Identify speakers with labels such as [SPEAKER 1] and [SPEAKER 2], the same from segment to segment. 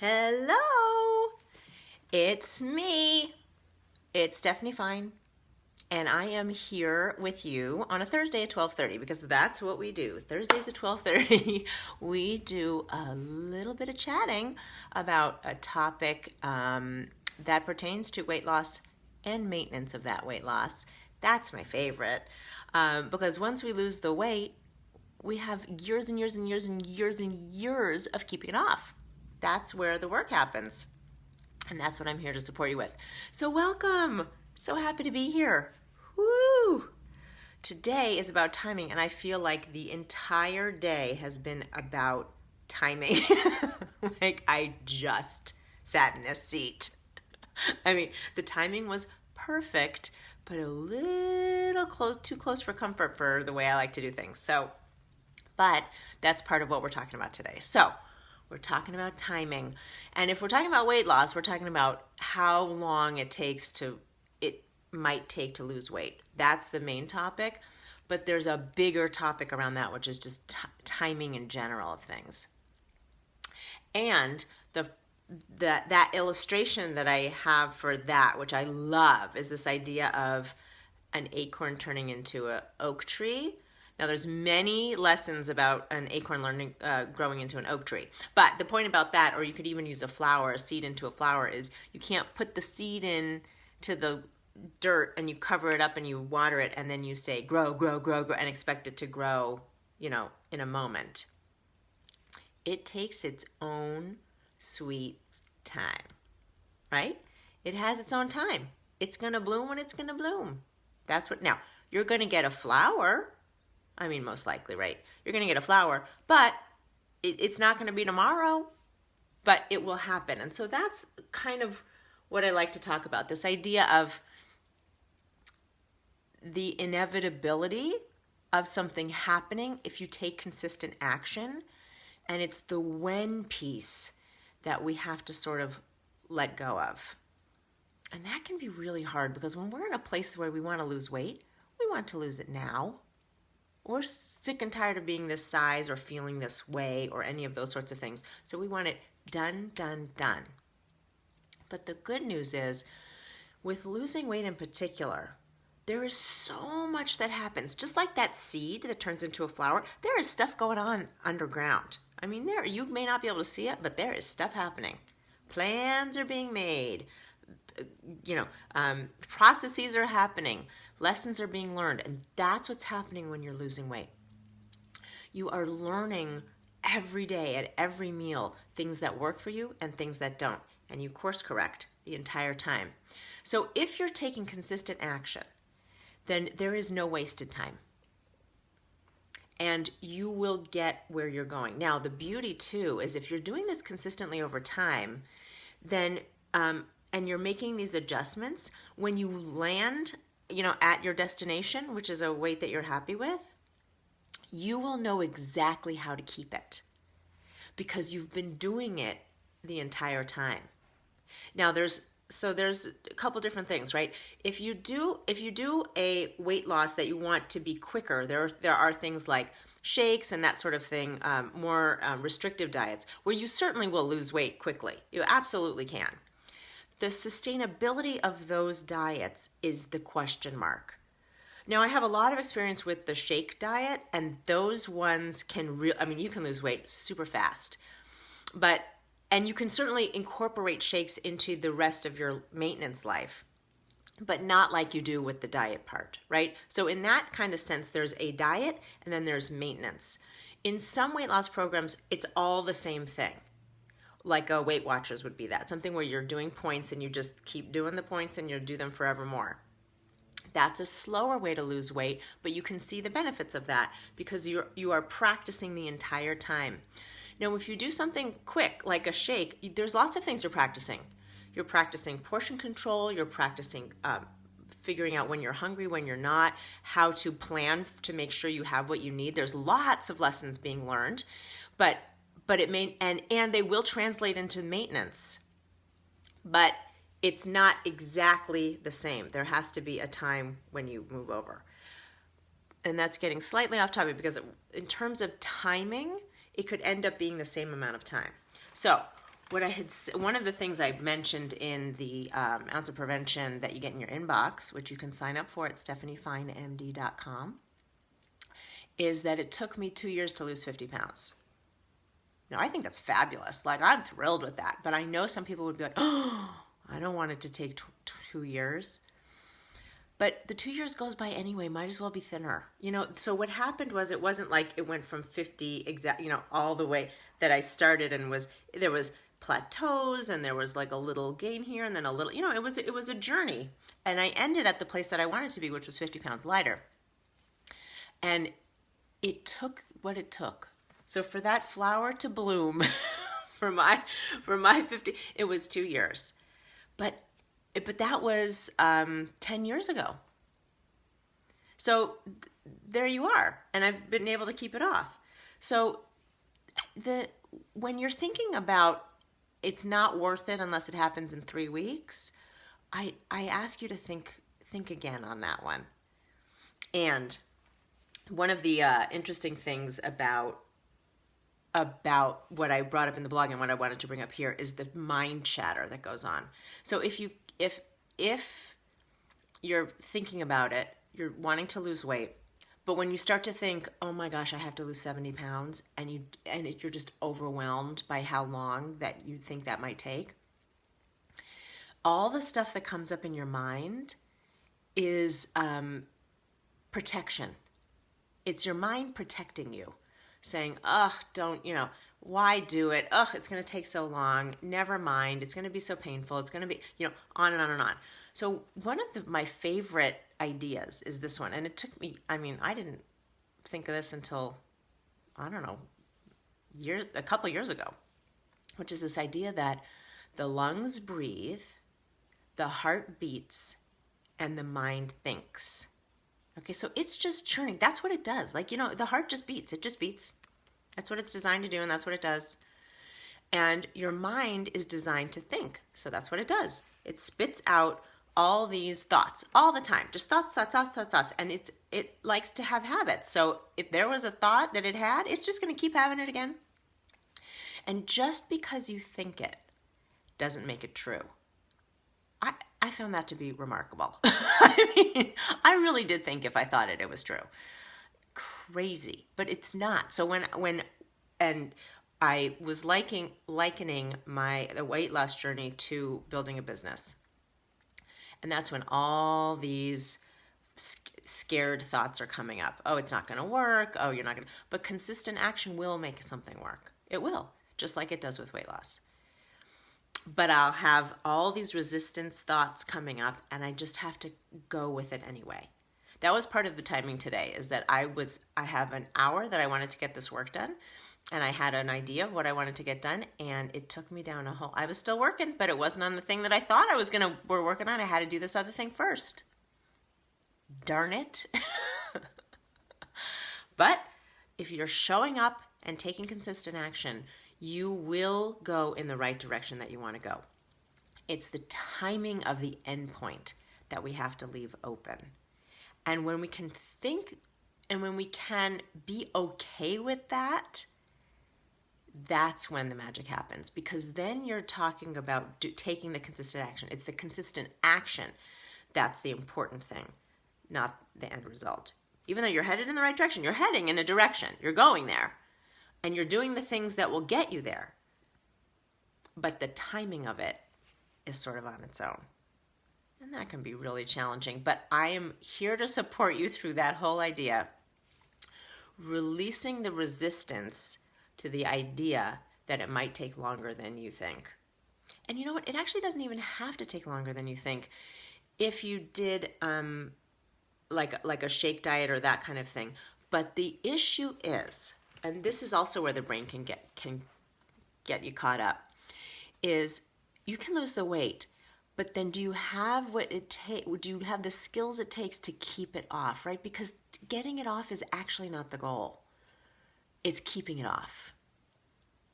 [SPEAKER 1] Hello, it's me. It's Stephanie Fine, and I am here with you on a Thursday at 12:30 because that's what we do. Thursdays at 12:30, we do a little bit of chatting about a topic that pertains to weight loss and maintenance of that weight loss. That's my favorite because once we lose the weight, we have years and years and years and years and years of keeping it off. That's where the work happens. And that's what I'm here to support you with. So welcome. So happy to be here. Woo! Today is about timing, and I feel like the entire day has been about timing. Like I just sat in this seat. I mean, the timing was perfect, but a little too close for comfort for the way I like to do things. But that's part of what we're talking about today. So we're talking about timing. And if we're talking about weight loss, we're talking about how long it might take to lose weight. That's the main topic. But there's a bigger topic around that, which is just timing in general of things. And that illustration that I have for that, which I love, is this idea of an acorn turning into an oak tree. Now, there's many lessons about an acorn growing into an oak tree. But the point about that, or you could even use a seed into a flower, is you can't put the seed in to the dirt and you cover it up and you water it and then you say, grow, grow, grow, grow, and expect it to grow, in a moment. It takes its own sweet time, right? It has its own time. It's going to bloom when it's going to bloom. Now, you're going to get a flower. I mean, most likely, right? You're going to get a flower, but it's not going to be tomorrow, but it will happen. And so that's kind of what I like to talk about, this idea of the inevitability of something happening if you take consistent action. And it's the when piece that we have to sort of let go of. And that can be really hard because when we're in a place where we want to lose weight, we want to lose it now. We're sick and tired of being this size or feeling this way or any of those sorts of things. So we want it done, done, done. But the good news is, with losing weight in particular, there is so much that happens. Just like that seed that turns into a flower, there is stuff going on underground. I mean, you may not be able to see it, but there is stuff happening. Plans are being made. Processes are happening. Lessons are being learned, and that's what's happening when you're losing weight. You are learning every day at every meal things that work for you and things that don't, and you course correct the entire time. So if you're taking consistent action, then there is no wasted time, and you will get where you're going. Now, the beauty too is if you're doing this consistently over time, then and you're making these adjustments, when you land at your destination, which is a weight that you're happy with, you will know exactly how to keep it because you've been doing it the entire time. Now, there's a couple different things, right? If you do a weight loss that you want to be quicker, there are things like shakes and that sort of thing, more restrictive diets, where you certainly will lose weight quickly. You absolutely can. The sustainability of those diets is the question mark. Now, I have a lot of experience with the shake diet, and those ones you can lose weight super fast. And you can certainly incorporate shakes into the rest of your maintenance life, but not like you do with the diet part, right? So in that kind of sense, there's a diet and then there's maintenance. In some weight loss programs, it's all the same thing. Like a Weight Watchers would be that. Something where you're doing points and you just keep doing the points and you do them forevermore. That's a slower way to lose weight, but you can see the benefits of that because you are practicing the entire time. Now, if you do something quick, like a shake, there's lots of things you're practicing. You're practicing portion control, you're practicing figuring out when you're hungry, when you're not, how to plan to make sure you have what you need. There's lots of lessons being learned, but it may, and they will translate into maintenance, but it's not exactly the same. There has to be a time when you move over. And that's getting slightly off topic because in terms of timing, it could end up being the same amount of time. So one of the things I mentioned in the Ounce of Prevention that you get in your inbox, which you can sign up for at stephaniefinemd.com, is that it took me 2 years to lose 50 pounds. Now, I think that's fabulous. Like, I'm thrilled with that. But I know some people would be like, oh, I don't want it to take 2 years. But the 2 years goes by anyway, might as well be thinner. So what happened was, it wasn't like it went from 50 all the way that I started, and there was plateaus, and there was like a little gain here and then a little, it was a journey. And I ended at the place that I wanted to be, which was 50 pounds lighter. And it took what it took. So for that flower to bloom, for my 50, it was 2 years. But that was 10 years ago. So there you are. And I've been able to keep it off. So when you're thinking about it's not worth it unless it happens in 3 weeks, I ask you to think again on that one. And one of the interesting things about what I brought up in the blog and what I wanted to bring up here is the mind chatter that goes on. So if you're thinking about it, you're wanting to lose weight, but when you start to think, oh my gosh, I have to lose 70 pounds, and you're just overwhelmed by how long that you think that might take, all the stuff that comes up in your mind is protection. It's your mind protecting you, saying, don't, why do it? It's going to take so long. Never mind. It's going to be so painful. It's going to be, on and on and on. So one of my favorite ideas is this one. And it took me, I didn't think of this until, I don't know, a couple years ago, which is this idea that the lungs breathe, the heart beats, and the mind thinks. Okay, so it's just churning. That's what it does. Like, the heart just beats. It just beats. That's what it's designed to do, and that's what it does. And your mind is designed to think. So that's what it does. It spits out all these thoughts all the time. Just thoughts. And it likes to have habits. So if there was a thought that it had, it's just going to keep having it again. And just because you think it doesn't make it true. I found that to be remarkable. I really did think if I thought it was true. Crazy, but it's not. So when I was likening the weight loss journey to building a business, and that's when all these scared thoughts are coming up. Oh, it's not going to work. Oh, you're not going to. But consistent action will make something work. It will, just like it does with weight loss. But I'll have all these resistance thoughts coming up, and I just have to go with it anyway. That was part of the timing today, is that I have an hour that I wanted to get this work done, and I had an idea of what I wanted to get done, and it took me down a hole. I was still working, but it wasn't on the thing that I thought we're working on. I had to do this other thing first. Darn it. But if you're showing up and taking consistent action, you will go in the right direction that you want to go. It's the timing of the end point that we have to leave open. And when we can think and when we can be okay with that, that's when the magic happens. Because then you're talking about taking the consistent action. It's the consistent action that's the important thing, not the end result. Even though you're headed in the right direction, you're heading in a direction. You're going there. And you're doing the things that will get you there. But the timing of it is sort of on its own. And that can be really challenging. But I am here to support you through that whole idea. Releasing the resistance to the idea that it might take longer than you think. And you know what? It actually doesn't even have to take longer than you think. If you did like a shake diet or that kind of thing. But the issue is, and this is also where the brain can get you caught up, is you can lose the weight, but then do you have do you have the skills it takes to keep it off, right? Because getting it off is actually not the goal. It's keeping it off.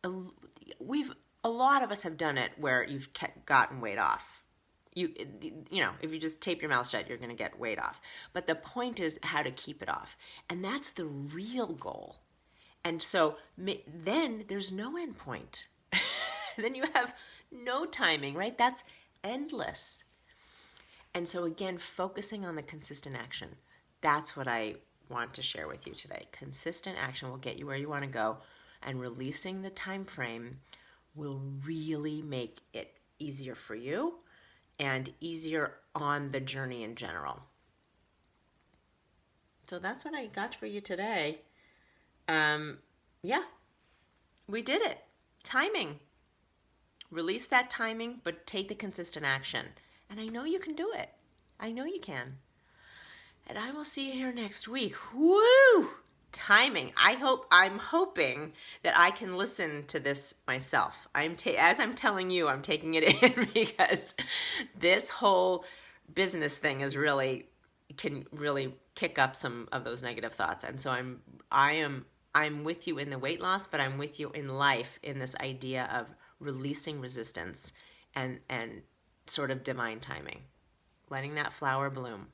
[SPEAKER 1] A lot of us have done it where you've gotten weight off. If you just tape your mouth shut, you're going to get weight off. But the point is how to keep it off. And that's the real goal. And so then there's no end point. then you have no timing, right? That's endless. And so again, focusing on the consistent action. That's what I want to share with you today. Consistent action will get you where you want to go, and releasing the time frame will really make it easier for you and easier on the journey in general. So that's what I got for you today. Yeah, we did it. Timing. Release that timing, but take the consistent action. And I know you can do it. I know you can. And I will see you here next week. Woo! Timing. I'm hoping that I can listen to this myself. As I'm telling you, I'm taking it in because this whole business thing can really kick up some of those negative thoughts. And so I'm with you in the weight loss, but I'm with you in life in this idea of releasing resistance and sort of divine timing. Letting that flower bloom.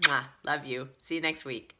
[SPEAKER 1] Mwah. Love you. See you next week.